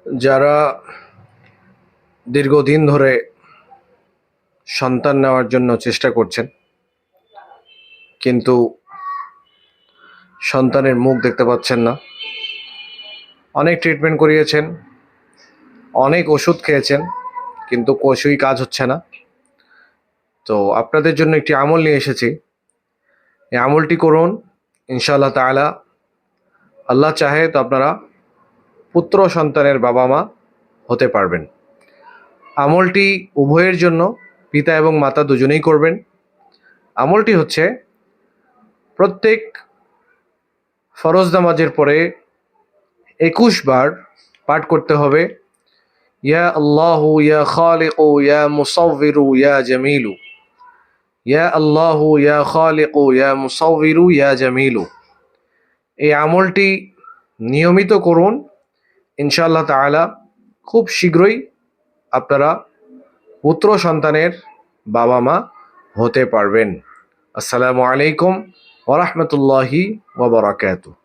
যারা দীর্ঘদিন ধরে সন্তান নেওয়ার জন্য চেষ্টা করছেন কিন্তু সন্তানের মুখ দেখতে পাচ্ছেন না, অনেক ট্রিটমেন্ট করিয়েছেন, অনেক ওষুধ খেয়েছেন কিন্তু কিছুই কাজ হচ্ছে না। তো আপনাদের জন্য একটি আমল নিয়ে এসেছি। এই আমলটি করুন, ইনশাআল্লাহ তাআলা আল্লাহ চাহে তো আপনারা পুত্র সন্তানের বাবা মা হতে পারবেন। আমলটি উভয়ের জন্য, পিতা এবং মাতা দুজনেই করবেন। আমলটি হচ্ছে প্রত্যেক ফরজ নামাজের পরে 21 বার পাঠ করতে হবে, ইয়া আল্লাহু ইয়া খালিকু ইয়া মুসাউবিরু ইয়া জামিলু, ইয়া আল্লাহু ইয়া খালিকু ইয়া মুসাউবিরু ইয়া জামিলু। এই আমলটি নিয়মিত করুন, ইনশাআল্লাহ তাআলা খুব শীঘ্রই আপনারা পুত্র সন্তানের বাবা মা হতে পারবেন। আসসালামু আলাইকুম ওয়া রাহমাতুল্লাহি ওয়া বারাকাতুহু।